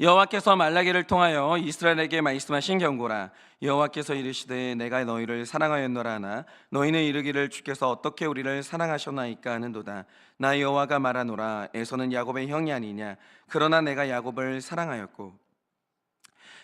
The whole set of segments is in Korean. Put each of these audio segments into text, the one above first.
여호와께서 말라기를 통하여 이스라엘에게 말씀하신 경고라. 여호와께서 이르시되 내가 너희를 사랑하였노라 하나 너희는 이르기를 주께서 어떻게 우리를 사랑하셨나이까 하는도다. 나 여호와가 말하노라. 에서는 야곱의 형이 아니냐. 그러나 내가 야곱을 사랑하였고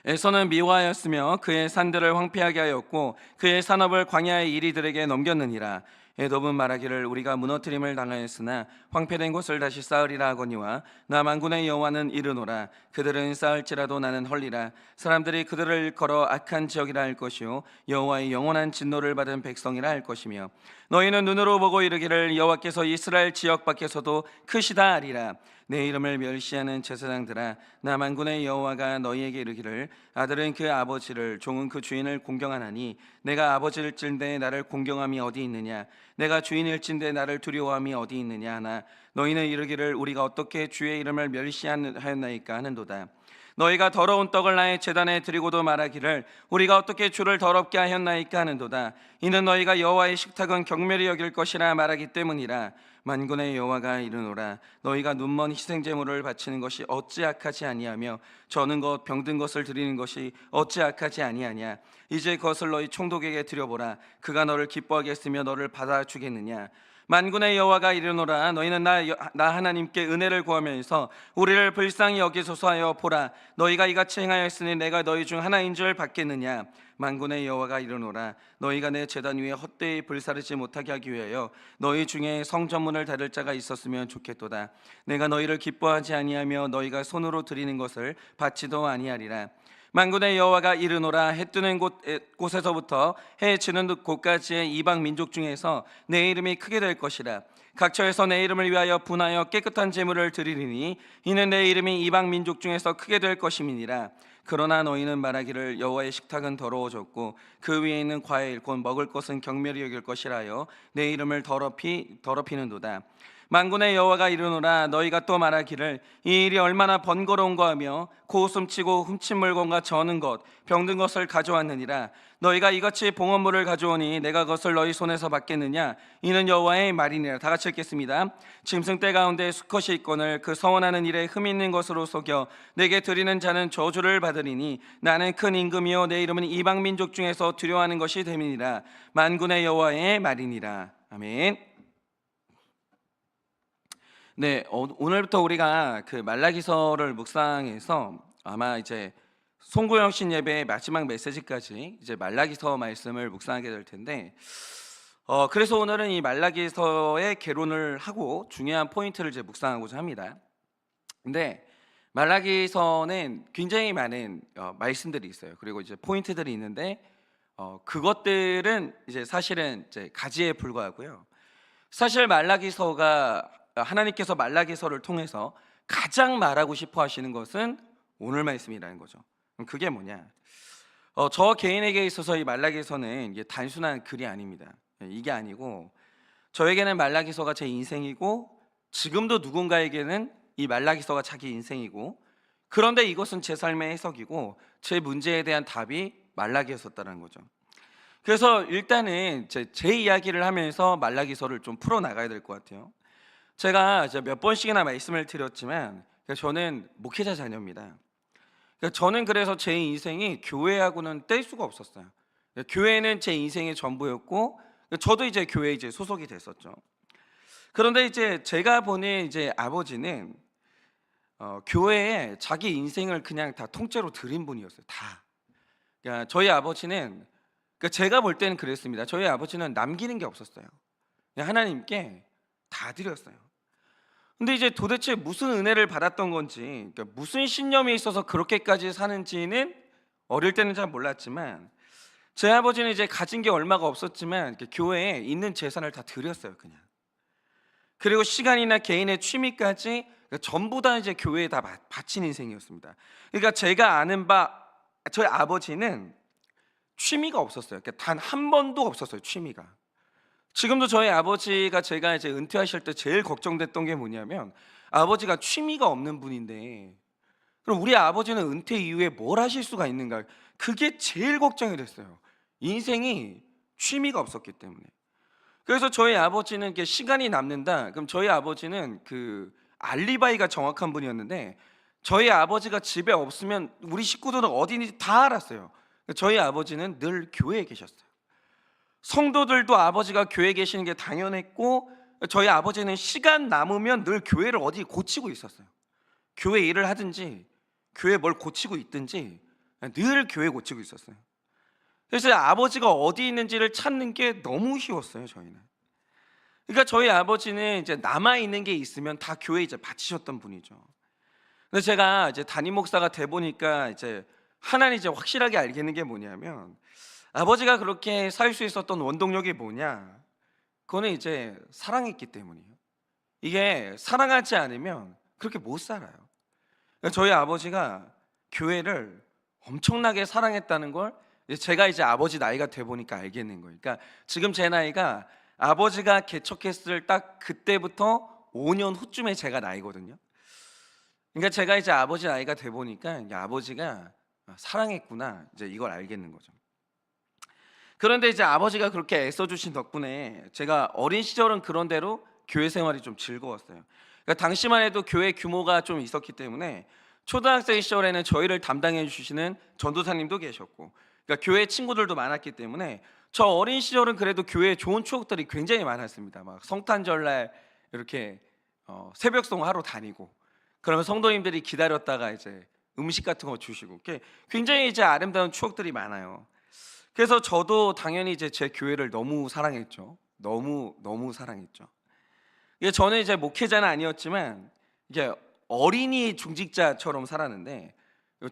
에서는 미워하였으며 그의 산들을 황폐하게 하였고 그의 산업을 광야의 이리들에게 넘겼느니라. 에돔은 말하기를 우리가 무너뜨림을 당하였으나 황폐된 곳을 다시 쌓으리라 하거니와 나 만군의 여호와는 이르노라. 그들은 쌓을지라도 나는 헐리라. 사람들이 그들을 일컬어 악한 지역이라 할 것이요 여호와의 영원한 진노를 받은 백성이라 할 것이며 너희는 눈으로 보고 이르기를 여호와께서 이스라엘 지역 밖에서도 크시다 하리라. 내 이름을 멸시하는 제사장들아, 나 만군의 여호와가 너희에게 이르기를 아들은 그 아버지를 종은 그 주인을 공경하나니 내가 아버지일진데 나를 공경함이 어디 있느냐. 내가 주인일진데 나를 두려워함이 어디 있느냐 하나 너희는 이르기를 우리가 어떻게 주의 이름을 멸시하였나이까 하는도다. 너희가 더러운 떡을 나의 제단에 드리고도 말하기를 우리가 어떻게 주를 더럽게 하였나이까 하는도다. 이는 너희가 여호와의 식탁은 경멸히 여길 것이라 말하기 때문이라. 만군의 여호와가 이르노라. 너희가 눈먼 희생 제물을 바치는 것이 어찌 악하지 아니하며 저는 것 병든 것을 드리는 것이 어찌 악하지 아니하냐. 이제 그것을 너희 총독에게 드려보라. 그가 너를 기뻐하게 했으며 너를 받아주겠느냐. 만군의 여호와가 이르노라. 너희는 나 하나님께 은혜를 구하면서 우리를 불쌍히 여기소서 하여 보라. 너희가 이같이 행하였으니 내가 너희 중 하나인 줄 받겠느냐. 만군의 여호와가 이르노라. 너희가 내 제단 위에 헛되이 불사르지 못하게 하기 위하여 너희 중에 성전문을 닫을 자가 있었으면 좋겠도다. 내가 너희를 기뻐하지 아니하며 너희가 손으로 드리는 것을 받지도 아니하리라. 만군의 여호와가 이르노라. 해 뜨는 곳에서부터 해 지는 곳까지의 이방 민족 중에서 내 이름이 크게 될 것이라. 각처에서 내 이름을 위하여 분하여 깨끗한 제물을 드리리니 이는 내 이름이 이방 민족 중에서 크게 될 것임이니라. 그러나 너희는 말하기를 여호와의 식탁은 더러워졌고 그 위에 있는 과일 곧 먹을 것은 경멸히 여길 것이라여 내 이름을 더럽히는도다. 만군의 여호와가 이르노라. 너희가 또 말하기를 이 일이 얼마나 번거로운가 하며 고웃음치고 훔친 물건과 저는 것 병든 것을 가져왔느니라. 너희가 이같이 봉헌물을 가져오니 내가 그것을 너희 손에서 받겠느냐. 이는 여호와의 말이니라. 다 같이 읽겠습니다. 짐승 떼 가운데 수컷이 있거늘 그 서원하는 일에 흠 있는 것으로 속여 내게 드리는 자는 저주를 받으리니 나는 큰 임금이요 내 이름은 이방 민족 중에서 두려워하는 것이 됨이니라. 만군의 여호와의 말이니라. 아멘. 네, 오늘부터 우리가 그 말라기서를 묵상해서 아마 이제 송구영신 예배의 마지막 메시지까지 이제 말라기서 말씀을 묵상하게 될 텐데, 그래서 오늘은 이 말라기서의 개론을 하고 중요한 포인트를 이제 묵상하고자 합니다. 근데 말라기서는 굉장히 많은 말씀들이 있어요. 그리고 이제 포인트들이 있는데, 그것들은 이제 사실은 이제 가지에 불과하고요. 사실 말라기서가 하나님께서 말라기서를 통해서 가장 말하고 싶어 하시는 것은 오늘 말씀이라는 거죠. 그럼 그게 뭐냐? 저 개인에게 있어서 이 말라기서는 이게 단순한 글이 아닙니다. 이게 아니고 저에게는 말라기서가 제 인생이고 지금도 누군가에게는 이 말라기서가 자기 인생이고 그런데 이것은 제 삶의 해석이고 제 문제에 대한 답이 말라기서였다는 거죠. 그래서 일단은 제 이야기를 하면서 말라기서를 좀 풀어나가야 될 것 같아요. 제가 이제 몇 번씩이나 말씀을 드렸지만 저는 목회자 자녀입니다. 저는 그래서 제 인생이 교회하고는 뗄 수가 없었어요. 교회는 제 인생의 전부였고 저도 이제 교회에 이제 소속이 됐었죠. 그런데 이제 제가 보는 이제 아버지는 교회에 자기 인생을 그냥 다 통째로 드린 분이었어요. 다. 그러니까 저희 아버지는 제가 볼 때는 그랬습니다. 저희 아버지는 남기는 게 없었어요. 그냥 하나님께 다 드렸어요. 근데 이제 도대체 무슨 은혜를 받았던 건지, 그러니까 무슨 신념이 있어서 그렇게까지 사는지는 어릴 때는 잘 몰랐지만 제 아버지는 이제 가진 게 얼마가 없었지만 교회에 있는 재산을 다 드렸어요, 그냥. 그리고 시간이나 개인의 취미까지 전부 다 이제 교회에 다 바친 인생이었습니다. 그러니까 제가 아는 바 저희 아버지는 취미가 없었어요. 그러니까 단 한 번도 없었어요, 취미가. 지금도 저희 아버지가 제가 이제 은퇴하실 때 제일 걱정됐던 게 뭐냐면 아버지가 취미가 없는 분인데 그럼 우리 아버지는 은퇴 이후에 뭘 하실 수가 있는가, 그게 제일 걱정이 됐어요. 인생이 취미가 없었기 때문에. 그래서 저희 아버지는 이렇게 시간이 남는다 그럼 저희 아버지는 그 알리바이가 정확한 분이었는데 저희 아버지가 집에 없으면 우리 식구들은 어디 있는지 다 알았어요. 저희 아버지는 늘 교회에 계셨어요. 성도들도 아버지가 교회에 계시는 게 당연했고, 저희 아버지는 시간 남으면 늘 교회를 어디 고치고 있었어요. 교회 일을 하든지 교회 뭘 고치고 있든지 늘 교회 고치고 있었어요. 그래서 아버지가 어디 있는지를 찾는 게 너무 쉬웠어요, 저희는. 그러니까 저희 아버지는 이제 남아 있는 게 있으면 다 교회에 이제 바치셨던 분이죠. 근데 제가 이제 담임 목사가 돼 보니까 이제 하나는 이제 확실하게 알겠는 게 뭐냐면, 아버지가 그렇게 살 수 있었던 원동력이 뭐냐? 그거는 이제 사랑했기 때문이에요. 이게 사랑하지 않으면 그렇게 못 살아요. 그러니까 저희 아버지가 교회를 엄청나게 사랑했다는 걸 제가 이제 아버지 나이가 돼 보니까 알겠는 거예요. 그러니까 지금 제 나이가 아버지가 개척했을 딱 그때부터 5년 후쯤에 제가 나이거든요. 그러니까 제가 이제 아버지 나이가 돼 보니까 이게 아버지가 사랑했구나, 이제 이걸 알겠는 거죠. 그런데 이제 아버지가 그렇게 애써주신 덕분에 제가 어린 시절은 그런 대로 교회 생활이 좀 즐거웠어요. 그러니까 당시만 해도 교회 규모가 좀 있었기 때문에 초등학생 시절에는 저희를 담당해 주시는 전도사님도 계셨고, 그러니까 교회 친구들도 많았기 때문에 저 어린 시절은 그래도 교회에 좋은 추억들이 굉장히 많았습니다. 막 성탄절날 이렇게 새벽송 하러 다니고, 그러면 성도님들이 기다렸다가 이제 음식 같은 거 주시고, 굉장히 이제 아름다운 추억들이 많아요. 그래서 저도 당연히 이제 제 교회를 너무 사랑했죠. 너무 사랑했죠. 이게 저는 이제 목회자는 아니었지만 이게 어린이 중직자처럼 살았는데,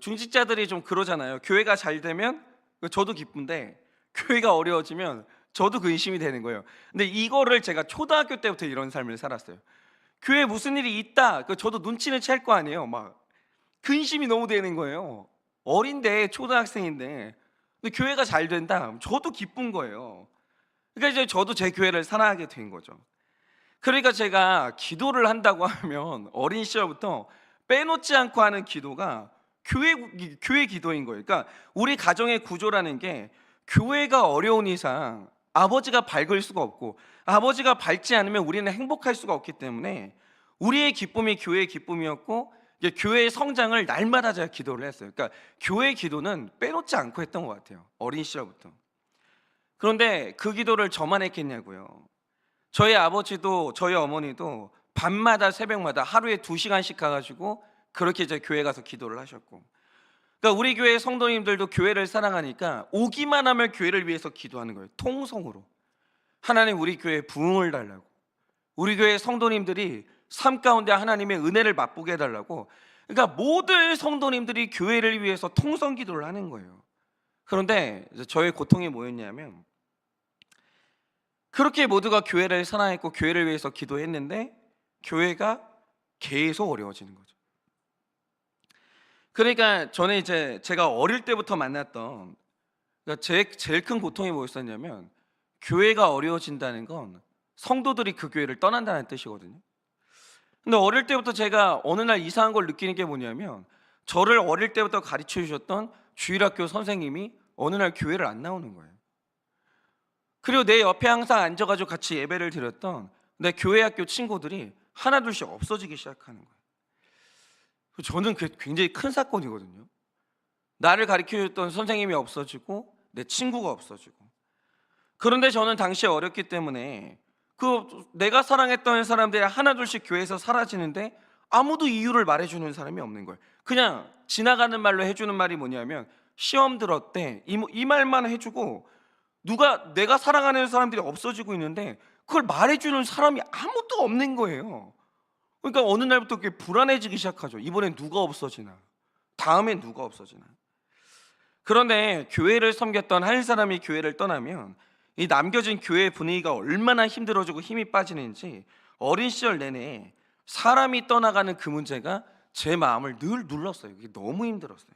중직자들이 좀 그러잖아요. 교회가 잘 되면 저도 기쁜데 교회가 어려워지면 저도 근심이 되는 거예요. 근데 이거를 제가 초등학교 때부터 이런 삶을 살았어요. 교회에 무슨 일이 있다, 저도 눈치는 챌 거 아니에요. 막 근심이 너무 되는 거예요. 어린데, 초등학생인데. 근데 교회가 잘 된다, 저도 기쁜 거예요. 그러니까 이제 저도 제 교회를 사랑하게 된 거죠. 그러니까 제가 기도를 한다고 하면 어린 시절부터 빼놓지 않고 하는 기도가 교회 기도인 거예요. 그러니까 우리 가정의 구조라는 게 교회가 어려운 이상 아버지가 밝을 수가 없고, 아버지가 밝지 않으면 우리는 행복할 수가 없기 때문에 우리의 기쁨이 교회의 기쁨이었고, 교회의 성장을 날마다 제가 기도를 했어요. 그러니까 교회 기도는 빼놓지 않고 했던 것 같아요, 어린 시절부터. 그런데 그 기도를 저만 했겠냐고요. 저희 아버지도 저희 어머니도 밤마다 새벽마다 하루에 2시간씩 가가지고 그렇게 이제 교회 가서 기도를 하셨고, 그러니까 우리 교회 성도님들도 교회를 사랑하니까 오기만 하면 교회를 위해서 기도하는 거예요. 통성으로 하나님 우리 교회에 부흥을 달라고, 우리 교회 성도님들이 삶 가운데 하나님의 은혜를 맛보게 해달라고. 그러니까 모든 성도님들이 교회를 위해서 통성 기도를 하는 거예요. 그런데 저의 고통이 뭐였냐면, 그렇게 모두가 교회를 사랑했고 교회를 위해서 기도했는데 교회가 계속 어려워지는 거죠. 그러니까 저는 이제 제가 어릴 때부터 만났던, 그러니까 제일 큰 고통이 뭐였었냐면, 교회가 어려워진다는 건 성도들이 그 교회를 떠난다는 뜻이거든요. 근데 어릴 때부터 제가 어느 날 이상한 걸 느끼는 게 뭐냐면, 저를 어릴 때부터 가르쳐 주셨던 주일학교 선생님이 어느 날 교회를 안 나오는 거예요. 그리고 내 옆에 항상 앉아가지고 같이 예배를 드렸던 내 교회 학교 친구들이 하나둘씩 없어지기 시작하는 거예요. 저는 그게 굉장히 큰 사건이거든요. 나를 가르쳐줬던 선생님이 없어지고 내 친구가 없어지고. 그런데 저는 당시에 어렸기 때문에 내가 사랑했던 사람들이 하나둘씩 교회에서 사라지는데 아무도 이유를 말해주는 사람이 없는 거예요. 그냥 지나가는 말로 해주는 말이 뭐냐면, 시험 들었대, 이 말만 해주고, 내가 사랑하는 사람들이 없어지고 있는데 그걸 말해주는 사람이 아무도 없는 거예요. 그러니까 어느 날부터 그게 불안해지기 시작하죠. 이번엔 누가 없어지나, 다음엔 누가 없어지나. 그런데 교회를 섬겼던 한 사람이 교회를 떠나면 이 남겨진 교회 분위기가 얼마나 힘들어지고 힘이 빠지는지 어린 시절 내내 사람이 떠나가는 그 문제가 제 마음을 늘 눌렀어요. 그게 너무 힘들었어요.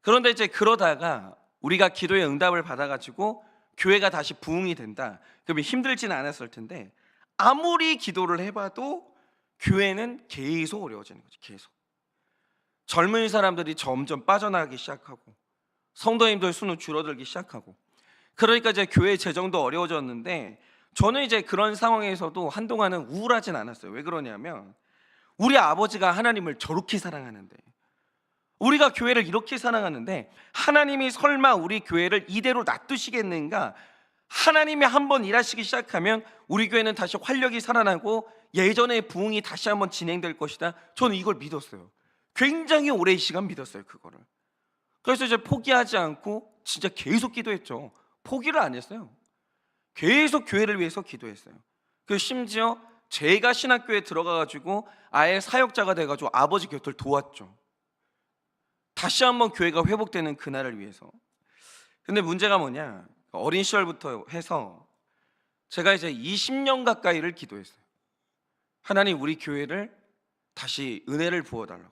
그런데 이제 그러다가 우리가 기도의 응답을 받아가지고 교회가 다시 부흥이 된다, 그러면 힘들지는 않았을 텐데 아무리 기도를 해봐도 교회는 계속 어려워지는 거죠. 계속 젊은 사람들이 점점 빠져나가기 시작하고 성도님들 수는 줄어들기 시작하고, 그러니까 이제 교회 재정도 어려워졌는데 저는 이제 그런 상황에서도 한동안은 우울하진 않았어요. 왜 그러냐면, 우리 아버지가 하나님을 저렇게 사랑하는데, 우리가 교회를 이렇게 사랑하는데 하나님이 설마 우리 교회를 이대로 놔두시겠는가? 하나님이 한번 일하시기 시작하면 우리 교회는 다시 활력이 살아나고 예전의 부흥이 다시 한번 진행될 것이다. 저는 이걸 믿었어요. 굉장히 오랜 시간 믿었어요, 그거를. 그래서 이제 포기하지 않고 진짜 계속 기도했죠. 포기를 안 했어요. 계속 교회를 위해서 기도했어요. 그 심지어 제가 신학교에 들어가가지고 아예 사역자가 돼가지고 아버지 곁을 도왔죠. 다시 한번 교회가 회복되는 그날을 위해서. 근데 문제가 뭐냐, 어린 시절부터 해서 제가 이제 20년 가까이를 기도했어요. 하나님, 우리 교회를 다시 은혜를 부어달라고,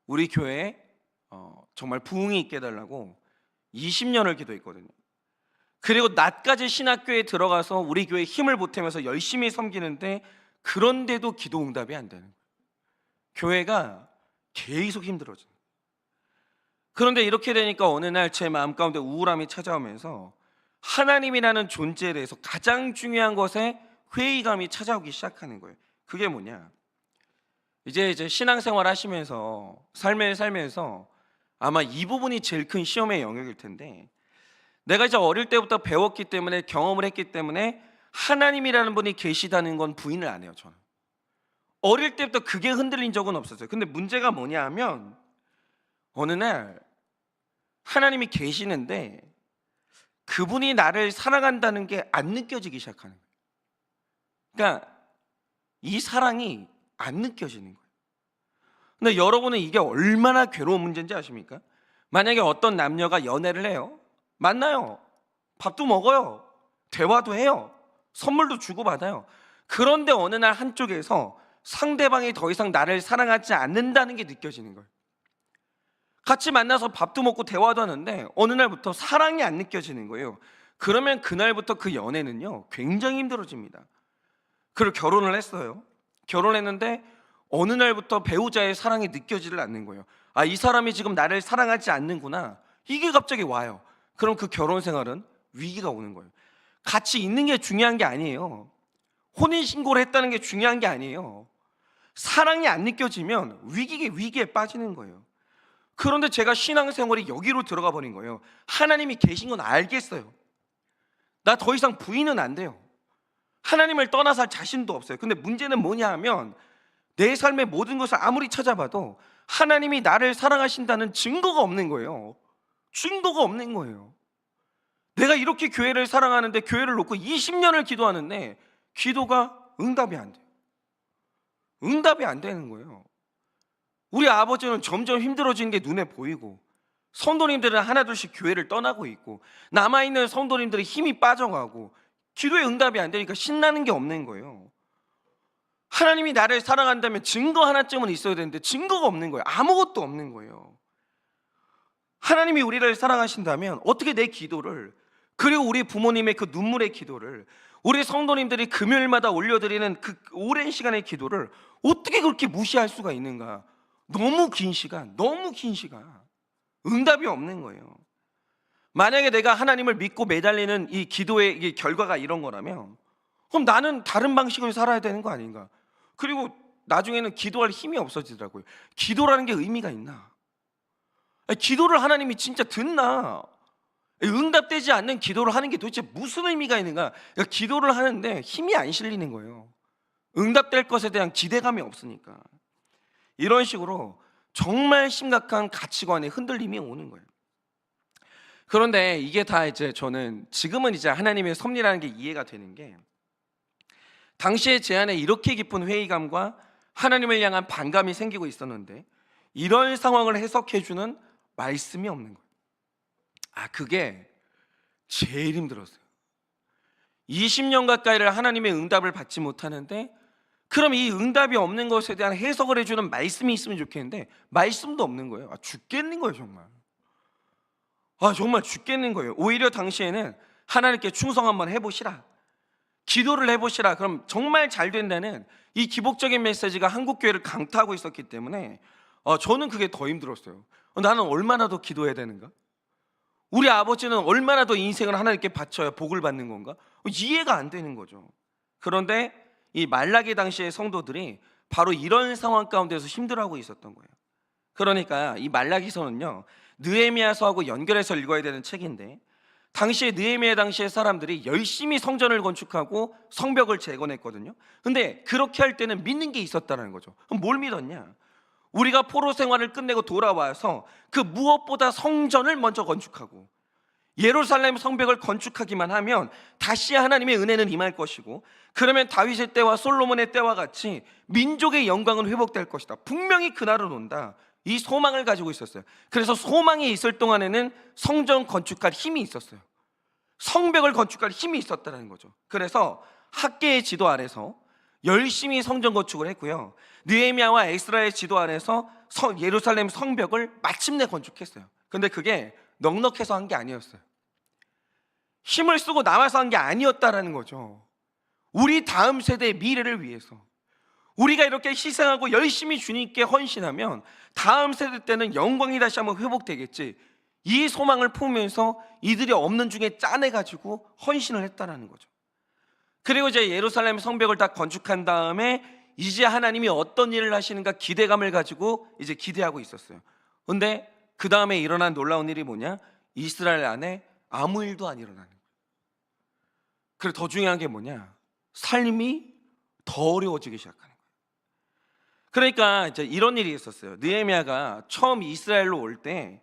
우리 교회에 정말 부흥이 있게 해달라고 20년을 기도했거든요. 그리고 낮까지 신학교에 들어가서 우리 교회에 힘을 보태면서 열심히 섬기는데, 그런데도 기도 응답이 안 되는 거예요. 교회가 계속 힘들어져요. 그런데 이렇게 되니까 어느 날 제 마음 가운데 우울함이 찾아오면서 하나님이라는 존재에 대해서 가장 중요한 것에 회의감이 찾아오기 시작하는 거예요. 그게 뭐냐, 이제 신앙생활 하시면서 삶을 살면서 아마 이 부분이 제일 큰 시험의 영역일 텐데, 내가 이제 어릴 때부터 배웠기 때문에, 경험을 했기 때문에 하나님이라는 분이 계시다는 건 부인을 안 해요. 저는 어릴 때부터 그게 흔들린 적은 없었어요. 근데 문제가 뭐냐 하면, 어느 날 하나님이 계시는데 그분이 나를 사랑한다는 게 안 느껴지기 시작하는 거예요. 그러니까 이 사랑이 안 느껴지는 거예요. 근데 여러분은 이게 얼마나 괴로운 문제인지 아십니까? 만약에 어떤 남녀가 연애를 해요, 만나요, 밥도 먹어요, 대화도 해요, 선물도 주고받아요. 그런데 어느 날 한쪽에서 상대방이 더 이상 나를 사랑하지 않는다는 게 느껴지는 거예요. 같이 만나서 밥도 먹고 대화도 하는데 어느 날부터 사랑이 안 느껴지는 거예요. 그러면 그날부터 그 연애는요 굉장히 힘들어집니다. 그리고 결혼을 했어요. 결혼했는데 어느 날부터 배우자의 사랑이 느껴지질 않는 거예요. 아, 이 사람이 지금 나를 사랑하지 않는구나, 이게 갑자기 와요. 그럼 그 결혼 생활은 위기가 오는 거예요. 같이 있는 게 중요한 게 아니에요. 혼인신고를 했다는 게 중요한 게 아니에요. 사랑이 안 느껴지면 위기에 빠지는 거예요. 그런데 제가 신앙생활이 여기로 들어가 버린 거예요. 하나님이 계신 건 알겠어요. 나 더 이상 부인은 안 돼요. 하나님을 떠나서 할 자신도 없어요. 근데 문제는 뭐냐 하면, 내 삶의 모든 것을 아무리 찾아봐도 하나님이 나를 사랑하신다는 증거가 없는 거예요. 증거가 없는 거예요. 내가 이렇게 교회를 사랑하는데, 교회를 놓고 20년을 기도하는데 기도가 응답이 안 돼요. 응답이 안 되는 거예요. 우리 아버지는 점점 힘들어지는 게 눈에 보이고, 성도님들은 하나둘씩 교회를 떠나고 있고, 남아있는 성도님들의 힘이 빠져가고, 기도에 응답이 안 되니까 신나는 게 없는 거예요. 하나님이 나를 사랑한다면 증거 하나쯤은 있어야 되는데 증거가 없는 거예요. 아무것도 없는 거예요. 하나님이 우리를 사랑하신다면 어떻게 내 기도를, 그리고 우리 부모님의 그 눈물의 기도를, 우리 성도님들이 금요일마다 올려드리는 그 오랜 시간의 기도를 어떻게 그렇게 무시할 수가 있는가? 너무 긴 시간, 응답이 없는 거예요. 만약에 내가 하나님을 믿고 매달리는 이 기도의 이 결과가 이런 거라면, 그럼 나는 다른 방식을 살아야 되는 거 아닌가? 그리고 나중에는 기도할 힘이 없어지더라고요. 기도라는 게 의미가 있나? 기도를 하나님이 진짜 듣나? 응답되지 않는 기도를 하는 게 도대체 무슨 의미가 있는가? 그러니까 기도를 하는데 힘이 안 실리는 거예요. 응답될 것에 대한 기대감이 없으니까. 이런 식으로 정말 심각한 가치관의 흔들림이 오는 거예요. 그런데 이게 다 이제 저는 지금은 이제 하나님의 섭리라는 게 이해가 되는 게, 당시에 제 안에 이렇게 깊은 회의감과 하나님을 향한 반감이 생기고 있었는데 이런 상황을 해석해주는 말씀이 없는 거예요. 그게 제일 힘들었어요. 20년 가까이를 하나님의 응답을 받지 못하는데, 그럼 이 응답이 없는 것에 대한 해석을 해주는 말씀이 있으면 좋겠는데 말씀도 없는 거예요. 죽겠는 거예요, 정말. 정말 죽겠는 거예요. 오히려 당시에는 하나님께 충성 한번 해보시라, 기도를 해보시라, 그럼 정말 잘 된다는 이 기복적인 메시지가 한국교회를 강타하고 있었기 때문에 저는 그게 더 힘들었어요. 나는 얼마나 더 기도해야 되는가? 우리 아버지는 얼마나 더 인생을 하나님께 바쳐야 복을 받는 건가? 이해가 안 되는 거죠. 그런데 이 말라기 당시의 성도들이 바로 이런 상황 가운데서 힘들어하고 있었던 거예요. 그러니까 이 말라기서는요, 느헤미야서하고 연결해서 읽어야 되는 책인데, 당시에 느헤미야 당시의 사람들이 열심히 성전을 건축하고 성벽을 재건했거든요. 근데 그렇게 할 때는 믿는 게 있었다는 거죠. 그럼 뭘 믿었냐? 우리가 포로 생활을 끝내고 돌아와서 그 무엇보다 성전을 먼저 건축하고 예루살렘 성벽을 건축하기만 하면 다시 하나님의 은혜는 임할 것이고, 그러면 다윗의 때와 솔로몬의 때와 같이 민족의 영광은 회복될 것이다. 분명히 그날은 온다. 이 소망을 가지고 있었어요. 그래서 소망이 있을 동안에는 성전 건축할 힘이 있었어요. 성벽을 건축할 힘이 있었다는 거죠. 그래서 학계의 지도 아래서 열심히 성전 건축을 했고요, 느헤미야와 에스라의 지도 아래서 예루살렘 성벽을 마침내 건축했어요. 근데 그게 넉넉해서 한 게 아니었어요. 힘을 쓰고 남아서 한 게 아니었다라는 거죠. 우리 다음 세대의 미래를 위해서 우리가 이렇게 희생하고 열심히 주님께 헌신하면 다음 세대 때는 영광이 다시 한번 회복되겠지, 이 소망을 품으면서 이들이 없는 중에 짜내가지고 헌신을 했다라는 거죠. 그리고 이제 예루살렘 성벽을 다 건축한 다음에 이제 하나님이 어떤 일을 하시는가 기대감을 가지고 이제 기대하고 있었어요. 근데 그 다음에 일어난 놀라운 일이 뭐냐? 이스라엘 안에 아무 일도 안 일어나는 거예요. 그리고 더 중요한 게 뭐냐? 삶이 더 어려워지기 시작하는 거예요. 그러니까 이제 이런 일이 있었어요. 느헤미야가 처음 이스라엘로 올 때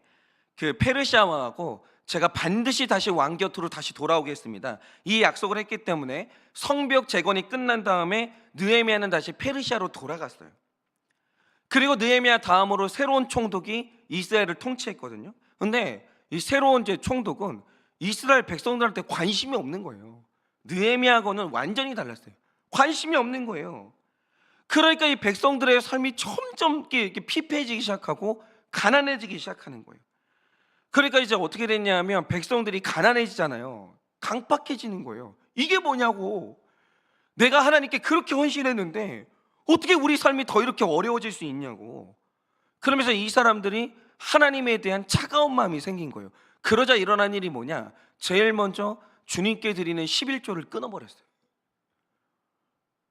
그 페르시아 왕하고 제가 반드시 다시 왕 곁으로 다시 돌아오겠습니다, 이 약속을 했기 때문에 성벽 재건이 끝난 다음에 느헤미야는 다시 페르시아로 돌아갔어요. 그리고 느헤미야 다음으로 새로운 총독이 이스라엘을 통치했거든요. 근데 이 새로운 이제 총독은 이스라엘 백성들한테 관심이 없는 거예요. 느헤미야하고는 완전히 달랐어요. 관심이 없는 거예요. 그러니까 이 백성들의 삶이 점점 이렇게 피폐해지기 시작하고 가난해지기 시작하는 거예요. 그러니까 이제 어떻게 됐냐면 백성들이 가난해지잖아요. 강팍해지는 거예요. 이게 뭐냐고, 내가 하나님께 그렇게 헌신했는데 어떻게 우리 삶이 더 이렇게 어려워질 수 있냐고. 그러면서 이 사람들이 하나님에 대한 차가운 마음이 생긴 거예요. 그러자 일어난 일이 뭐냐? 제일 먼저 주님께 드리는 11조를 끊어버렸어요.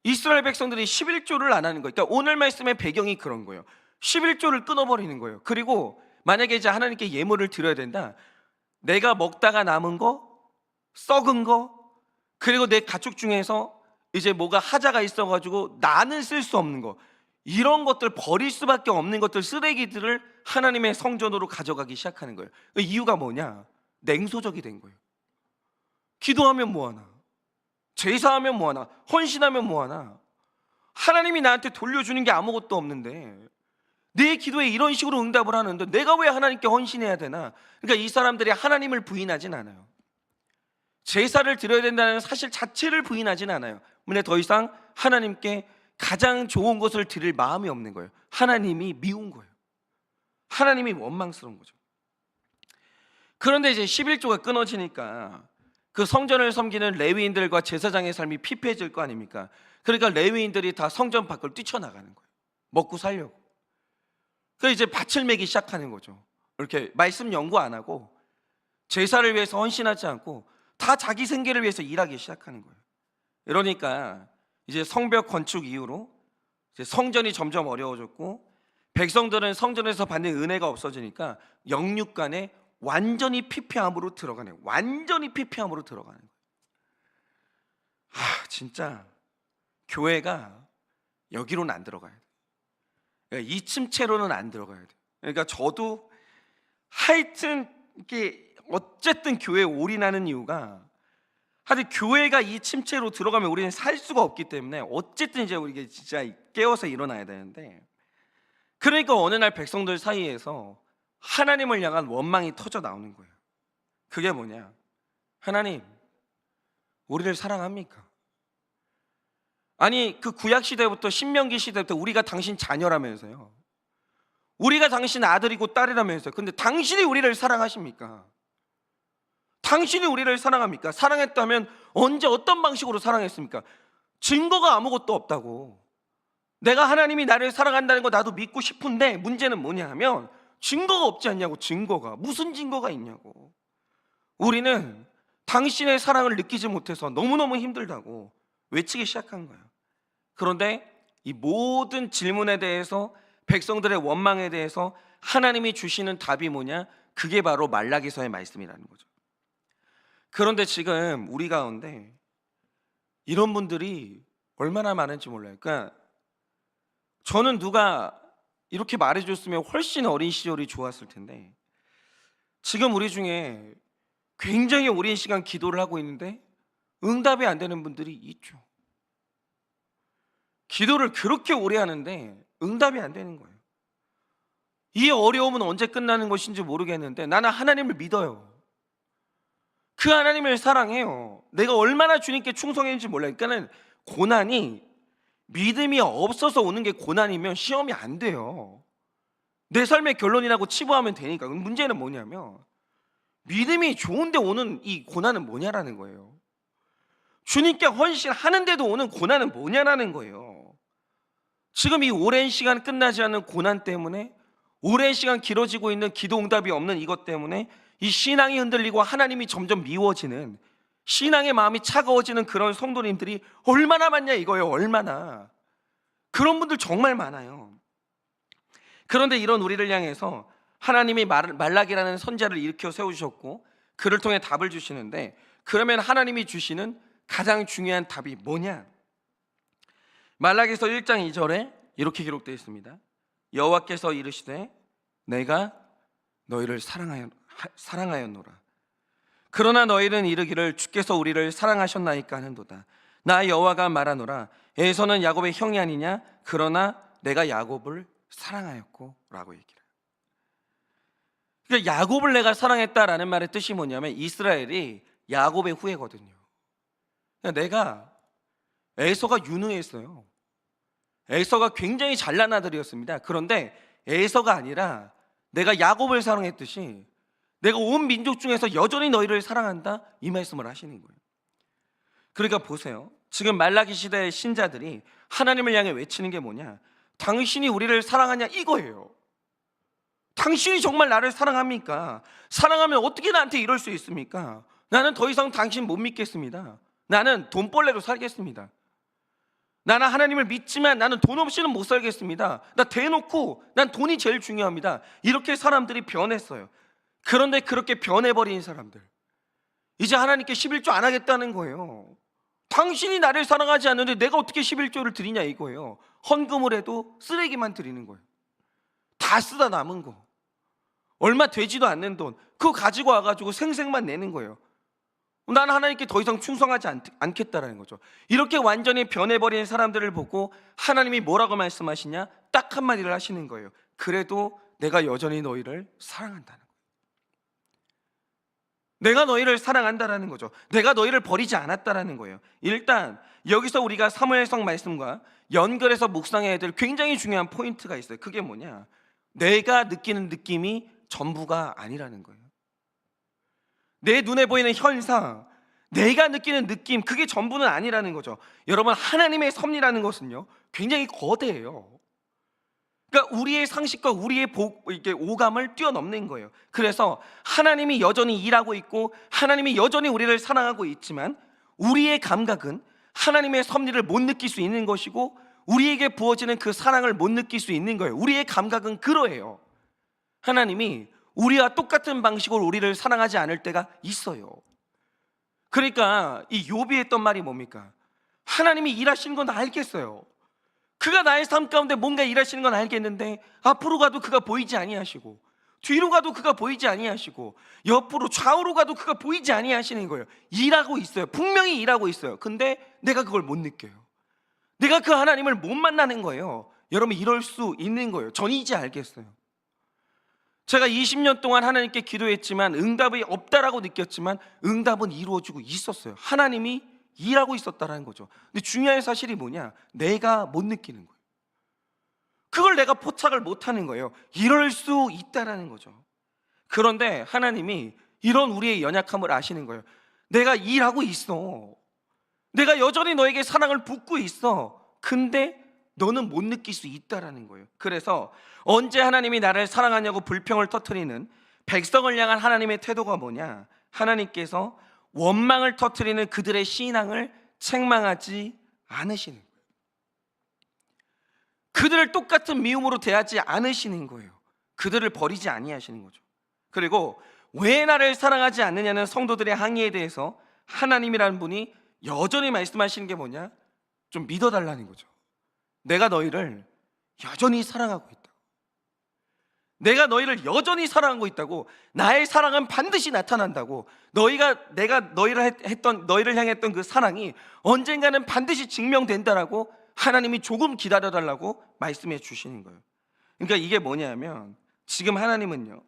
이스라엘 백성들이 11조를 안 하는 거예요. 그러니까 오늘 말씀의 배경이 그런 거예요. 11조를 끊어버리는 거예요. 그리고 만약에 이제 하나님께 예물을 드려야 된다, 내가 먹다가 남은 거, 썩은 거, 그리고 내 가축 중에서 이제 뭐가 하자가 있어가지고 나는 쓸 수 없는 거, 이런 것들 버릴 수밖에 없는 것들, 쓰레기들을 하나님의 성전으로 가져가기 시작하는 거예요. 그 이유가 뭐냐? 냉소적이 된 거예요. 기도하면 뭐하나, 제사하면 뭐하나, 헌신하면 뭐하나, 하나님이 나한테 돌려주는 게 아무것도 없는데 내 기도에 이런 식으로 응답을 하는데 내가 왜 하나님께 헌신해야 되나? 그러니까 이 사람들이 하나님을 부인하진 않아요. 제사를 드려야 된다는 사실 자체를 부인하진 않아요. 근데 더 이상 하나님께 가장 좋은 것을 드릴 마음이 없는 거예요. 하나님이 미운 거예요. 하나님이 원망스러운 거죠. 그런데 이제 11조가 끊어지니까 그 성전을 섬기는 레위인들과 제사장의 삶이 피폐해질 거 아닙니까? 그러니까 레위인들이 다 성전 밖을 뛰쳐나가는 거예요. 먹고 살려고. 그 이제 밭을 매기 시작하는 거죠. 이렇게 말씀 연구 안 하고 제사를 위해서 헌신하지 않고 다 자기 생계를 위해서 일하기 시작하는 거예요. 이러니까 이제 성벽 건축 이후로 이제 성전이 점점 어려워졌고 백성들은 성전에서 받는 은혜가 없어지니까 영육간에 완전히 피폐함으로 들어가네요. 완전히 피폐함으로 들어가는 거예요. 진짜 교회가 여기로는 안 들어가야 돼요. 이 침체로는 안 들어가야 돼요. 그러니까 저도 하여튼 이게 어쨌든 교회에 올인하는 이유가, 하여튼 교회가 이 침체로 들어가면 우리는 살 수가 없기 때문에 어쨌든 이제 우리가 진짜 깨어서 일어나야 되는데, 그러니까 어느 날 백성들 사이에서 하나님을 향한 원망이 터져 나오는 거예요. 그게 뭐냐? 하나님, 우리를 사랑합니까? 아니 그 구약 시대부터 신명기 시대부터 우리가 당신 자녀라면서요. 우리가 당신 아들이고 딸이라면서요. 근데 당신이 우리를 사랑하십니까? 당신이 우리를 사랑합니까? 사랑했다면 언제 어떤 방식으로 사랑했습니까? 증거가 아무것도 없다고. 내가 하나님이 나를 사랑한다는 거 나도 믿고 싶은데 문제는 뭐냐 하면 증거가 없지 않냐고. 증거가 무슨 증거가 있냐고. 우리는 당신의 사랑을 느끼지 못해서 너무너무 힘들다고 외치기 시작한 거예요. 그런데 이 모든 질문에 대해서, 백성들의 원망에 대해서 하나님이 주시는 답이 뭐냐? 그게 바로 말라기서의 말씀이라는 거죠. 그런데 지금 우리 가운데 이런 분들이 얼마나 많은지 몰라요. 그러니까 저는 누가 이렇게 말해줬으면 훨씬 어린 시절이 좋았을 텐데, 지금 우리 중에 굉장히 오랜 시간 기도를 하고 있는데 응답이 안 되는 분들이 있죠. 기도를 그렇게 오래 하는데 응답이 안 되는 거예요. 이 어려움은 언제 끝나는 것인지 모르겠는데 나는 하나님을 믿어요. 그 하나님을 사랑해요. 내가 얼마나 주님께 충성했는지 몰라요. 그러니까는 고난이, 믿음이 없어서 오는 게 고난이면 시험이 안 돼요. 내 삶의 결론이라고 치부하면 되니까. 문제는 뭐냐면 믿음이 좋은데 오는 이 고난은 뭐냐라는 거예요. 주님께 헌신하는데도 오는 고난은 뭐냐라는 거예요. 지금 이 오랜 시간 끝나지 않는 고난 때문에, 오랜 시간 길어지고 있는 기도 응답이 없는 이것 때문에 이 신앙이 흔들리고 하나님이 점점 미워지는, 신앙의 마음이 차가워지는 그런 성도님들이 얼마나 많냐 이거예요. 얼마나. 그런 분들 정말 많아요. 그런데 이런 우리를 향해서 하나님이 말라기라는 선지자를 일으켜 세우셨고 그를 통해 답을 주시는데, 그러면 하나님이 주시는 가장 중요한 답이 뭐냐? 말라기서 1장 2절에 이렇게 기록되어 있습니다. 여호와께서 이르시되 내가 너희를 사랑하였노라. 그러나 너희는 이르기를 주께서 우리를 사랑하셨나이까 하는도다. 나 여호와가 말하노라. 에서는 야곱의 형이 아니냐? 그러나 내가 야곱을 사랑하였고 라고 얘기를 해요. 그러니까 야곱을 내가 사랑했다라는 말의 뜻이 뭐냐면 이스라엘이 야곱의 후예거든요. 그러니까 내가, 에서가 유능했어요. 에서가 굉장히 잘난 아들이었습니다. 그런데 에서가 아니라 내가 야곱을 사랑했듯이 내가 온 민족 중에서 여전히 너희를 사랑한다, 이 말씀을 하시는 거예요. 그러니까 보세요. 지금 말라기 시대의 신자들이 하나님을 향해 외치는 게 뭐냐? 당신이 우리를 사랑하냐 이거예요. 당신이 정말 나를 사랑합니까? 사랑하면 어떻게 나한테 이럴 수 있습니까? 나는 더 이상 당신 못 믿겠습니다. 나는 돈벌레로 살겠습니다. 나는 하나님을 믿지만 나는 돈 없이는 못 살겠습니다. 나 대놓고 난 돈이 제일 중요합니다. 이렇게 사람들이 변했어요. 그런데 그렇게 변해버린 사람들, 이제 하나님께 11조 안 하겠다는 거예요. 당신이 나를 사랑하지 않는데 내가 어떻게 11조를 드리냐 이거예요. 헌금을 해도 쓰레기만 드리는 거예요. 다 쓰다 남은 거, 얼마 되지도 않는 돈, 그거 가지고 와가지고 생색만 내는 거예요. 나는 하나님께 더 이상 충성하지 않겠다라는 거죠. 이렇게 완전히 변해버린 사람들을 보고 하나님이 뭐라고 말씀하시냐? 딱 한마디를 하시는 거예요. 그래도 내가 여전히 너희를 사랑한다는 거예요. 내가 너희를 사랑한다라는 거죠. 내가 너희를 버리지 않았다라는 거예요. 일단 여기서 우리가 사무엘상 말씀과 연결해서 묵상해야 될 굉장히 중요한 포인트가 있어요. 그게 뭐냐? 내가 느끼는 느낌이 전부가 아니라는 거예요. 내 눈에 보이는 현상, 내가 느끼는 느낌, 그게 전부는 아니라는 거죠. 여러분, 하나님의 섭리라는 것은요 굉장히 거대해요. 그러니까 우리의 상식과 우리의 오감을 뛰어넘는 거예요. 그래서 하나님이 여전히 일하고 있고 하나님이 여전히 우리를 사랑하고 있지만 우리의 감각은 하나님의 섭리를 못 느낄 수 있는 것이고 우리에게 부어지는 그 사랑을 못 느낄 수 있는 거예요. 우리의 감각은 그러해요. 하나님이 우리와 똑같은 방식으로 우리를 사랑하지 않을 때가 있어요. 그러니까 이 욥이 했던 말이 뭡니까? 하나님이 일하시는 건 알겠어요. 그가 나의 삶 가운데 뭔가 일하시는 건 알겠는데 앞으로 가도 그가 보이지 아니하시고 뒤로 가도 그가 보이지 아니하시고 옆으로 좌우로 가도 그가 보이지 아니하시는 거예요. 일하고 있어요. 분명히 일하고 있어요. 근데 내가 그걸 못 느껴요. 내가 그 하나님을 못 만나는 거예요. 여러분, 이럴 수 있는 거예요. 전 이제 알겠어요. 제가 20년 동안 하나님께 기도했지만 응답이 없다라고 느꼈지만 응답은 이루어지고 있었어요. 하나님이 일하고 있었다라는 거죠. 근데 중요한 사실이 뭐냐? 내가 못 느끼는 거예요. 그걸 내가 포착을 못하는 거예요. 이럴 수 있다라는 거죠. 그런데 하나님이 이런 우리의 연약함을 아시는 거예요. 내가 일하고 있어. 내가 여전히 너에게 사랑을 붓고 있어. 근데 너는 못 느낄 수 있다라는 거예요. 그래서 언제 하나님이 나를 사랑하냐고 불평을 터뜨리는 백성을 향한 하나님의 태도가 뭐냐? 하나님께서 원망을 터뜨리는 그들의 신앙을 책망하지 않으시는 거예요. 그들을 똑같은 미움으로 대하지 않으시는 거예요. 그들을 버리지 아니하시는 거죠. 그리고 왜 나를 사랑하지 않느냐는 성도들의 항의에 대해서 하나님이라는 분이 여전히 말씀하시는 게 뭐냐? 좀 믿어달라는 거죠. 내가 너희를 여전히 사랑하고 있다. 내가 너희를 여전히 사랑하고 있다고. 나의 사랑은 반드시 나타난다고. 내가 너희를 향했던 그 사랑이 언젠가는 반드시 증명된다라고 하나님이 조금 기다려달라고 말씀해 주시는 거예요. 그러니까 이게 뭐냐면 지금 하나님은요,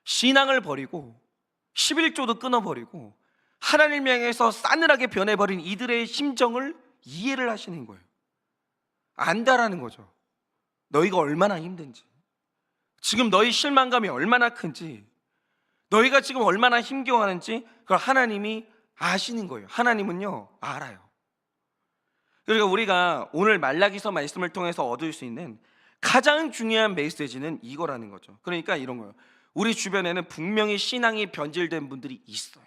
신앙을 버리고 11조도 끊어버리고 하나님 향해서 싸늘하게 변해버린 이들의 심정을 이해를 하시는 거예요. 안다라는 거죠. 너희가 얼마나 힘든지, 지금 너희 실망감이 얼마나 큰지, 너희가 지금 얼마나 힘겨워하는지 그걸 하나님이 아시는 거예요. 하나님은요, 알아요. 그러니까 우리가 오늘 말라기서 말씀을 통해서 얻을 수 있는 가장 중요한 메시지는 이거라는 거죠. 그러니까 이런 거예요. 우리 주변에는 분명히 신앙이 변질된 분들이 있어요.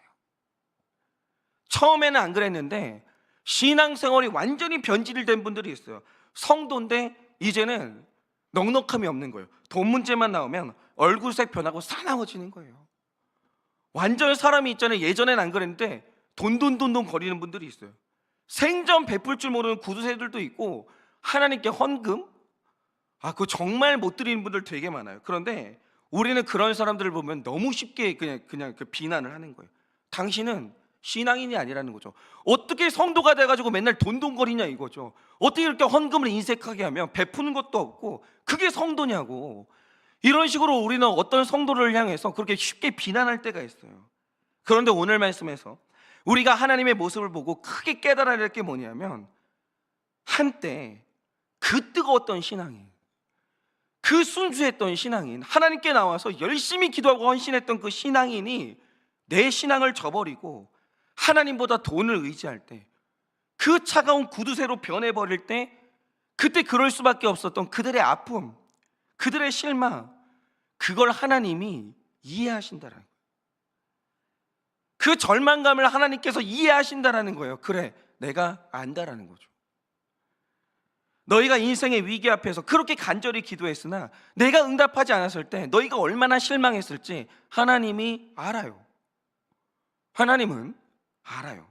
처음에는 안 그랬는데 신앙생활이 완전히 변질된 분들이 있어요. 성도인데 이제는 넉넉함이 없는 거예요. 돈 문제만 나오면 얼굴색 변하고 사나워지는 거예요. 완전 사람이 있잖아요. 예전엔 안 그랬는데 돈 거리는 분들이 있어요. 생전 베풀 줄 모르는 구두쇠들도 있고 하나님께 헌금? 그거 정말 못 드리는 분들 되게 많아요. 그런데 우리는 그런 사람들을 보면 너무 쉽게 그냥 그 비난을 하는 거예요. 당신은 신앙인이 아니라는 거죠. 어떻게 성도가 돼가지고 맨날 돈거리냐 이거죠. 어떻게 이렇게 헌금을 인색하게 하면 베푸는 것도 없고 그게 성도냐고. 이런 식으로 우리는 어떤 성도를 향해서 그렇게 쉽게 비난할 때가 있어요. 그런데 오늘 말씀에서 우리가 하나님의 모습을 보고 크게 깨달아야 될 게 뭐냐면, 한때 그 뜨거웠던 신앙인, 그 순수했던 신앙인, 하나님께 나와서 열심히 기도하고 헌신했던 그 신앙인이 내 신앙을 저버리고 하나님보다 돈을 의지할 때, 그 차가운 구두쇠로 변해버릴 때, 그때 그럴 수밖에 없었던 그들의 아픔, 그들의 실망, 그걸 하나님이 이해하신다라는 거예요. 그 절망감을 하나님께서 이해하신다라는 거예요. 그래, 내가 안다라는 거죠. 너희가 인생의 위기 앞에서 그렇게 간절히 기도했으나 내가 응답하지 않았을 때 너희가 얼마나 실망했을지 하나님이 알아요. 하나님은 알아요.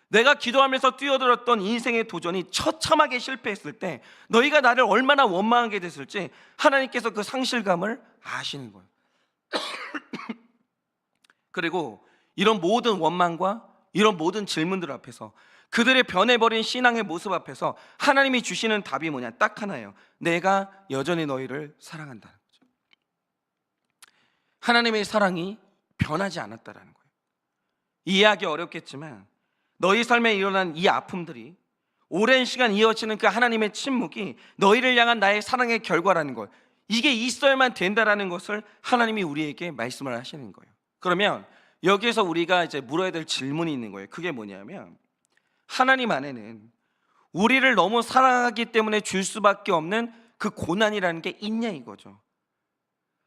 내가 기도하면서 뛰어들었던 인생의 도전이 처참하게 실패했을 때 너희가 나를 얼마나 원망하게 됐을지 하나님께서 그 상실감을 아시는 거예요. 그리고 이런 모든 원망과 이런 모든 질문들 앞에서, 그들의 변해버린 신앙의 모습 앞에서 하나님이 주시는 답이 뭐냐? 딱 하나예요. 내가 여전히 너희를 사랑한다는 거죠. 하나님의 사랑이 변하지 않았다라는 거예요. 이해하기 어렵겠지만 너희 삶에 일어난 이 아픔들이, 오랜 시간 이어지는 그 하나님의 침묵이 너희를 향한 나의 사랑의 결과라는 것, 이게 있어야만 된다라는 것을 하나님이 우리에게 말씀을 하시는 거예요. 그러면 여기에서 우리가 이제 물어야 될 질문이 있는 거예요. 그게 뭐냐면, 하나님 안에는 우리를 너무 사랑하기 때문에 줄 수밖에 없는 그 고난이라는 게 있냐 이거죠.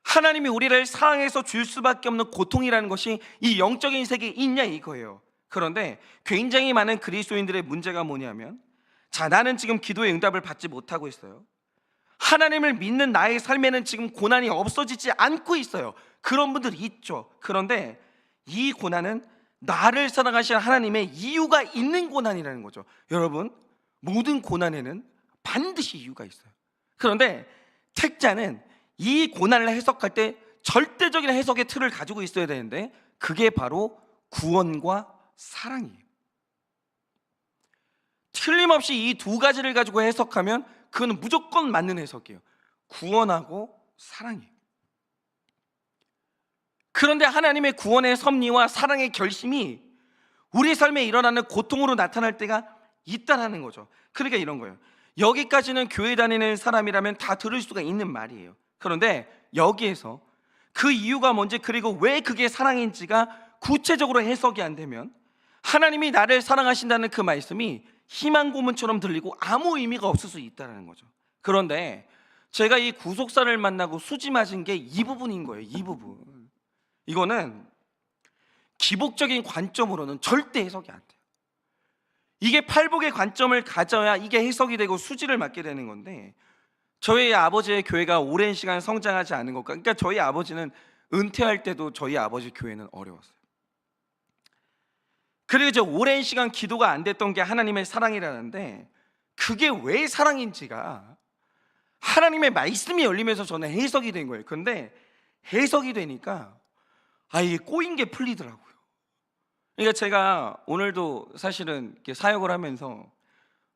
하나님이 우리를 사랑해서 줄 수밖에 없는 고통이라는 것이 이 영적인 세계에 있냐 이거예요. 그런데 굉장히 많은 그리스도인들의 문제가 뭐냐면, 자, 나는 지금 기도의 응답을 받지 못하고 있어요. 하나님을 믿는 나의 삶에는 지금 고난이 없어지지 않고 있어요. 그런 분들이 있죠. 그런데 이 고난은 나를 사랑하시는 하나님의 이유가 있는 고난이라는 거죠. 여러분, 모든 고난에는 반드시 이유가 있어요. 그런데 택자는 이 고난을 해석할 때 절대적인 해석의 틀을 가지고 있어야 되는데, 그게 바로 구원과 사랑이에요. 틀림없이 이 두 가지를 가지고 해석하면 그건 무조건 맞는 해석이에요. 구원하고 사랑이에요. 그런데 하나님의 구원의 섭리와 사랑의 결심이 우리 삶에 일어나는 고통으로 나타날 때가 있다는 거죠. 그러니까 이런 거예요. 여기까지는 교회 다니는 사람이라면 다 들을 수가 있는 말이에요. 그런데 여기에서 그 이유가 뭔지, 그리고 왜 그게 사랑인지가 구체적으로 해석이 안 되면 하나님이 나를 사랑하신다는 그 말씀이 희망 고문처럼 들리고 아무 의미가 없을 수 있다는 거죠. 그런데 제가 이 구속사를 만나고 수지 맞은 게 이 부분인 거예요. 이 부분. 이거는 기복적인 관점으로는 절대 해석이 안 돼요. 이게 팔복의 관점을 가져야 이게 해석이 되고 수지를 맞게 되는 건데, 저희 아버지의 교회가 오랜 시간 성장하지 않은 것과, 그러니까 저희 아버지는 은퇴할 때도 저희 아버지 교회는 어려웠어요. 그리고 이제 오랜 시간 기도가 안 됐던 게 하나님의 사랑이라는데, 그게 왜 사랑인지가 하나님의 말씀이 열리면서 저는 해석이 된 거예요. 근데 해석이 되니까 이게 꼬인 게 풀리더라고요. 그러니까 제가 오늘도 사실은 이렇게 사역을 하면서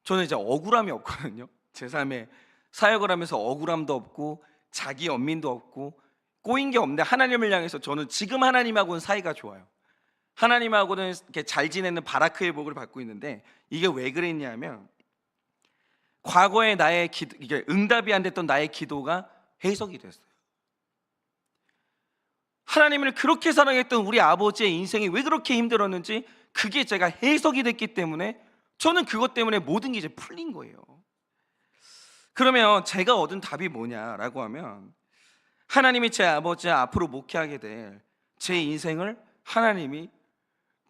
저는 이제 억울함이 없거든요. 제 삶에 사역을 하면서 억울함도 없고 자기 연민도 없고 꼬인 게 없는데, 하나님을 향해서 저는 지금 하나님하고는 사이가 좋아요. 하나님하고는 이렇게 잘 지내는 바라크의 복을 받고 있는데, 이게 왜 그랬냐면 과거에 나의 이게 응답이 안 됐던 나의 기도가 해석이 됐어요. 하나님을 그렇게 사랑했던 우리 아버지의 인생이 왜 그렇게 힘들었는지 그게 제가 해석이 됐기 때문에 저는 그것 때문에 모든 게 이제 풀린 거예요. 그러면 제가 얻은 답이 뭐냐라고 하면, 하나님이 제 아버지 앞으로 목회하게 될 제 인생을 하나님이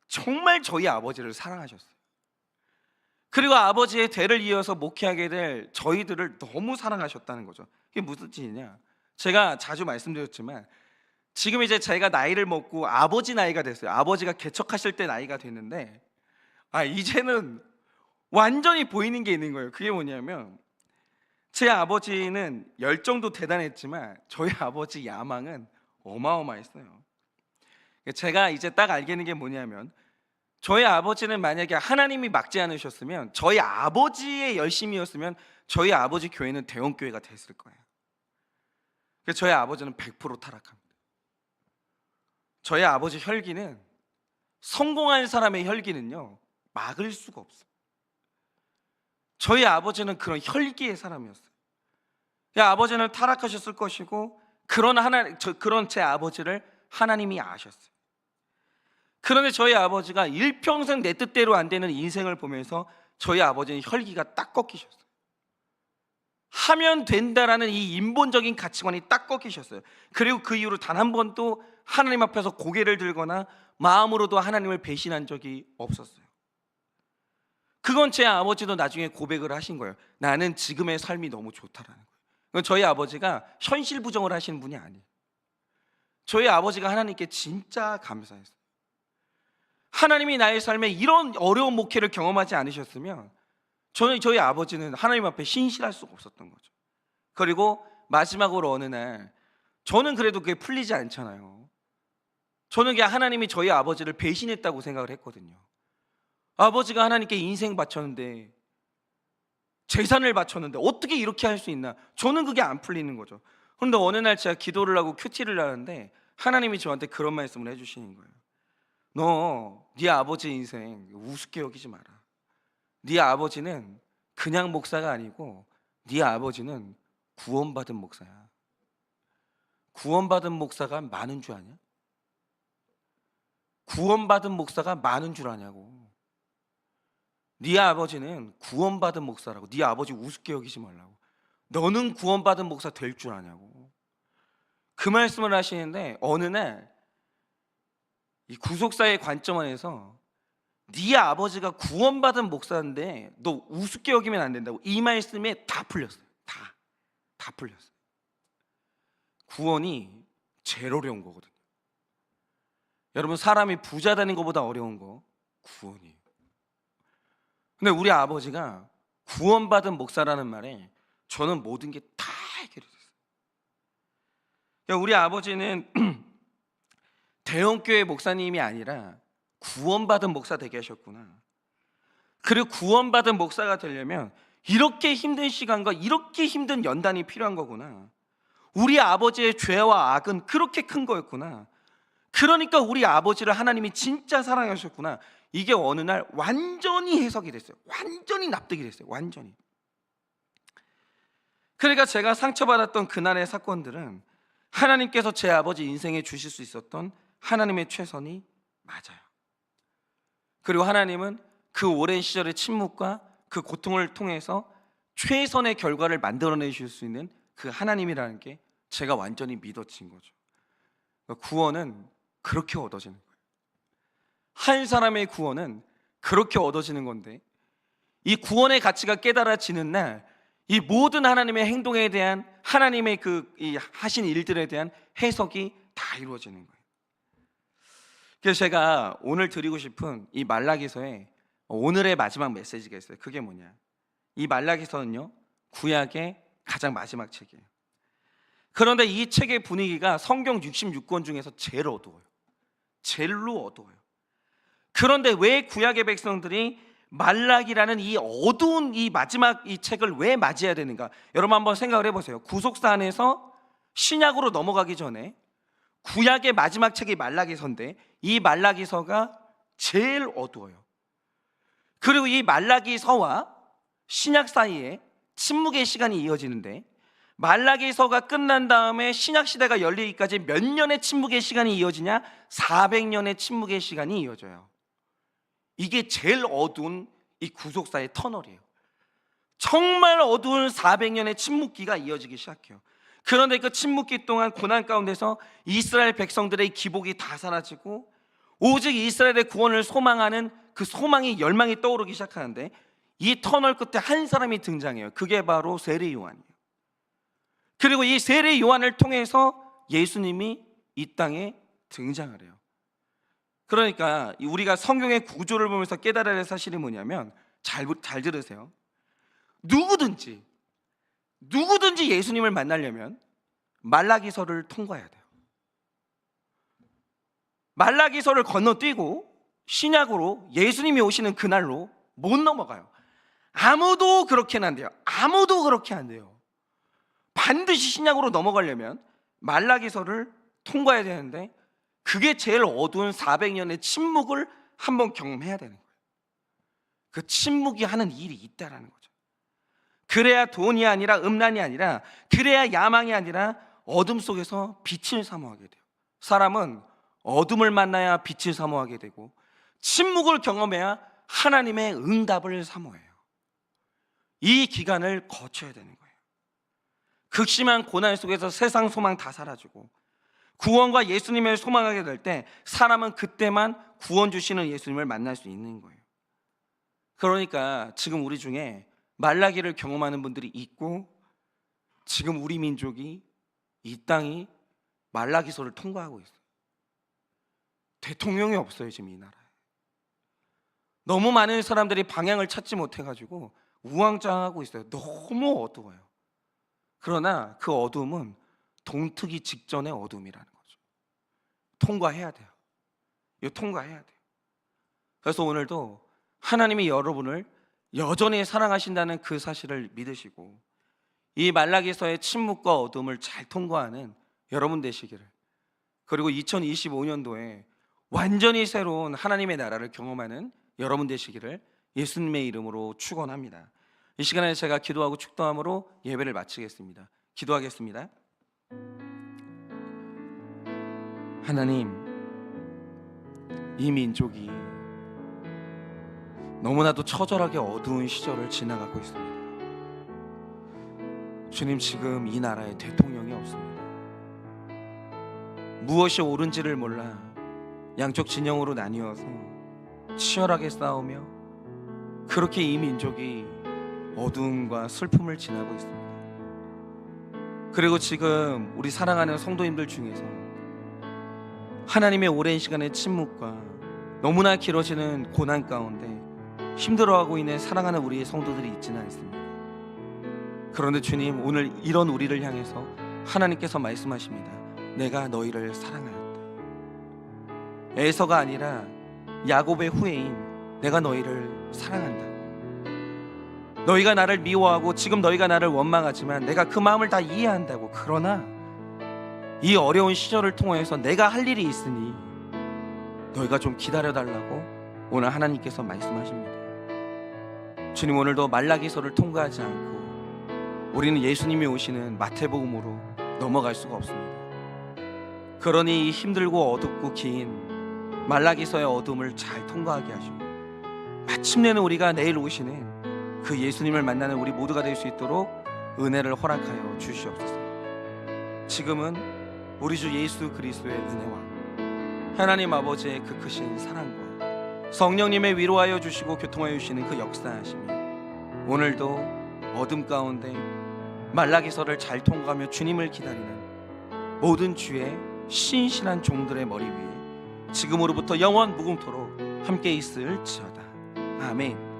정말 저희 아버지를 사랑하셨어요. 그리고 아버지의 대를 이어서 목회하게 될 저희들을 너무 사랑하셨다는 거죠. 이게 무슨 뜻이냐? 제가 자주 말씀드렸지만 지금 이제 제가 나이를 먹고 아버지 나이가 됐어요. 아버지가 개척하실 때 나이가 됐는데, 이제는 완전히 보이는 게 있는 거예요. 그게 뭐냐면, 제 아버지는 열정도 대단했지만 저희 아버지 야망은 어마어마했어요. 제가 이제 딱 알겠는 게 뭐냐면, 저희 아버지는 만약에 하나님이 막지 않으셨으면, 저희 아버지의 열심이었으면 저희 아버지 교회는 대형교회가 됐을 거예요. 그래서 저희 아버지는 100% 타락합니다. 저희 아버지 혈기는, 성공한 사람의 혈기는요 막을 수가 없어요. 저희 아버지는 그런 혈기의 사람이었어요. 아버지는 타락하셨을 것이고 그런 제 아버지를 하나님이 아셨어요. 그런데 저희 아버지가 일평생 내 뜻대로 안 되는 인생을 보면서 저희 아버지는 혈기가 딱 꺾이셨어요. 하면 된다라는 이 인본적인 가치관이 딱 꺾이셨어요. 그리고 그 이후로 단 한 번도 하나님 앞에서 고개를 들거나 마음으로도 하나님을 배신한 적이 없었어요. 그건 제 아버지도 나중에 고백을 하신 거예요. 나는 지금의 삶이 너무 좋다라는 거예요. 저희 아버지가 현실 부정을 하시는 분이 아니에요. 저희 아버지가 하나님께 진짜 감사했어요. 하나님이 나의 삶에 이런 어려운 목회를 경험하지 않으셨으면 저희 아버지는 하나님 앞에 신실할 수가 없었던 거죠. 그리고 마지막으로 어느 날, 저는 그래도 그게 풀리지 않잖아요. 저는 그냥 하나님이 저희 아버지를 배신했다고 생각을 했거든요. 아버지가 하나님께 인생 바쳤는데, 재산을 바쳤는데 어떻게 이렇게 할 수 있나? 저는 그게 안 풀리는 거죠. 그런데 어느 날 제가 기도를 하고 큐티를 하는데 하나님이 저한테 그런 말씀을 해주시는 거예요. 네 아버지 인생 우습게 여기지 마라. 네 아버지는 그냥 목사가 아니고 네 아버지는 구원받은 목사야. 구원받은 목사가 많은 줄 아냐? 구원받은 목사가 많은 줄 아냐고. 네 아버지는 구원받은 목사라고. 네 아버지 우습게 여기지 말라고. 너는 구원받은 목사 될 줄 아냐고. 그 말씀을 하시는데, 어느 날 이 구속사의 관점 안에서 네 아버지가 구원받은 목사인데 너 우습게 여기면 안 된다고, 이 말씀에 다 풀렸어요. 다 풀렸어요. 구원이 제일 어려운 거거든요. 여러분, 사람이 부자 되는 것보다 어려운 거 구원이에요. 근데 우리 아버지가 구원받은 목사라는 말에 저는 모든 게 다 해결이 됐어요. 우리 아버지는 대형교회 목사님이 아니라 구원받은 목사 되게 하셨구나. 그리고 구원받은 목사가 되려면 이렇게 힘든 시간과 이렇게 힘든 연단이 필요한 거구나. 우리 아버지의 죄와 악은 그렇게 큰 거였구나. 그러니까 우리 아버지를 하나님이 진짜 사랑하셨구나. 이게 어느 날 완전히 해석이 됐어요. 완전히 납득이 됐어요. 완전히. 그러니까 제가 상처받았던 그날의 사건들은 하나님께서 제 아버지 인생에 주실 수 있었던 하나님의 최선이 맞아요. 그리고 하나님은 그 오랜 시절의 침묵과 그 고통을 통해서 최선의 결과를 만들어내실 수 있는 그 하나님이라는 게 제가 완전히 믿어진 거죠. 구원은 그렇게 얻어지는 거예요. 한 사람의 구원은 그렇게 얻어지는 건데, 이 구원의 가치가 깨달아지는 날, 이 모든 하나님의 행동에 대한 하나님의 이 하신 일들에 대한 해석이 다 이루어지는 거예요. 그래서 제가 오늘 드리고 싶은 이 말라기서의 오늘의 마지막 메시지가 있어요. 그게 뭐냐? 이 말라기서는요, 구약의 가장 마지막 책이에요. 그런데 이 책의 분위기가 성경 66권 중에서 제일 어두워요. 제일로 어두워요. 그런데 왜 구약의 백성들이 말라기라는 이 어두운 이 마지막 이 책을 왜 맞이해야 되는가? 여러분 한번 생각을 해보세요. 구속사 안에서 신약으로 넘어가기 전에 구약의 마지막 책이 말라기서인데 이 말라기서가 제일 어두워요. 그리고 이 말라기서와 신약 사이에 침묵의 시간이 이어지는데, 말라기서가 끝난 다음에 신약 시대가 열리기까지 몇 년의 침묵의 시간이 이어지냐? 400년의 침묵의 시간이 이어져요. 이게 제일 어두운 이 구속사의 터널이에요. 정말 어두운 400년의 침묵기가 이어지기 시작해요. 그런데 그 침묵기 동안 고난 가운데서 이스라엘 백성들의 기복이 다 사라지고 오직 이스라엘의 구원을 소망하는 그 소망이 열망이 떠오르기 시작하는데, 이 터널 끝에 한 사람이 등장해요. 그게 바로 세례 요한이에요. 그리고 이 세례 요한을 통해서 예수님이 이 땅에 등장을 해요. 그러니까 우리가 성경의 구조를 보면서 깨달아야 할 사실이 뭐냐면, 잘 들으세요. 누구든지 예수님을 만나려면 말라기서를 통과해야 돼요. 말라기서를 건너뛰고 신약으로 예수님이 오시는 그날로 못 넘어가요. 아무도 그렇게는 안 돼요. 아무도 그렇게 안 돼요. 반드시 신약으로 넘어가려면 말라기서를 통과해야 되는데, 그게 제일 어두운 400년의 침묵을 한번 경험해야 되는 거예요. 그 침묵이 하는 일이 있다라는 거죠. 그래야 돈이 아니라 음란이 아니라, 그래야 야망이 아니라 어둠 속에서 빛을 사모하게 돼요. 사람은 어둠을 만나야 빛을 사모하게 되고 침묵을 경험해야 하나님의 응답을 사모해요. 이 기간을 거쳐야 되는 거예요. 극심한 고난 속에서 세상 소망 다 사라지고 구원과 예수님을 소망하게 될 때 사람은 그때만 구원 주시는 예수님을 만날 수 있는 거예요. 그러니까 지금 우리 중에 말라기를 경험하는 분들이 있고, 지금 우리 민족이, 이 땅이 말라기서를 통과하고 있어요. 대통령이 없어요. 지금 이 나라에 너무 많은 사람들이 방향을 찾지 못해가지고 우왕좌왕하고 있어요. 너무 어두워요. 그러나 그 어두움은 동트기 직전의 어둠이라는 거죠. 통과해야 돼요. 이거 통과해야 돼요. 그래서 오늘도 하나님이 여러분을 여전히 사랑하신다는 그 사실을 믿으시고, 이 말라기서의 침묵과 어둠을 잘 통과하는 여러분 되시기를, 그리고 2025년도에 완전히 새로운 하나님의 나라를 경험하는 여러분 되시기를 예수님의 이름으로 축원합니다. 이 시간에 제가 기도하고 축도함으로 예배를 마치겠습니다. 기도하겠습니다. 하나님, 이 민족이 너무나도 처절하게 어두운 시절을 지나가고 있습니다. 주님, 지금 이 나라에 대통령이 없습니다. 무엇이 옳은지를 몰라 양쪽 진영으로 나뉘어서 치열하게 싸우며 그렇게 이 민족이 어두움과 슬픔을 지나고 있습니다. 그리고 지금 우리 사랑하는 성도님들 중에서 하나님의 오랜 시간의 침묵과 너무나 길어지는 고난 가운데 힘들어하고 있는 사랑하는 우리의 성도들이 있지는 않습니다. 그런데 주님, 오늘 이런 우리를 향해서 하나님께서 말씀하십니다. 내가 너희를 사랑하였다. 에서가 아니라 야곱의 후예인 내가 너희를 사랑한다. 너희가 나를 미워하고 지금 너희가 나를 원망하지만 내가 그 마음을 다 이해한다고. 그러나 이 어려운 시절을 통해서 내가 할 일이 있으니 너희가 좀 기다려달라고 오늘 하나님께서 말씀하십니다. 주님, 오늘도 말라기서를 통과하지 않고 우리는 예수님이 오시는 마태복음으로 넘어갈 수가 없습니다. 그러니 이 힘들고 어둡고 긴 말라기서의 어둠을 잘 통과하게 하시고 마침내는 우리가 내일 오시는 그 예수님을 만나는 우리 모두가 될 수 있도록 은혜를 허락하여 주시옵소서. 지금은 우리 주 예수 그리스도의 은혜와 하나님 아버지의 그 크신 사랑과 성령님의 위로하여 주시고 교통하여 주시는 그 역사하심이 오늘도 어둠 가운데 말라기서를 잘 통과하며 주님을 기다리는 모든 주의 신실한 종들의 머리 위에 지금으로부터 영원 무궁토록 함께 있을지어다. 아멘.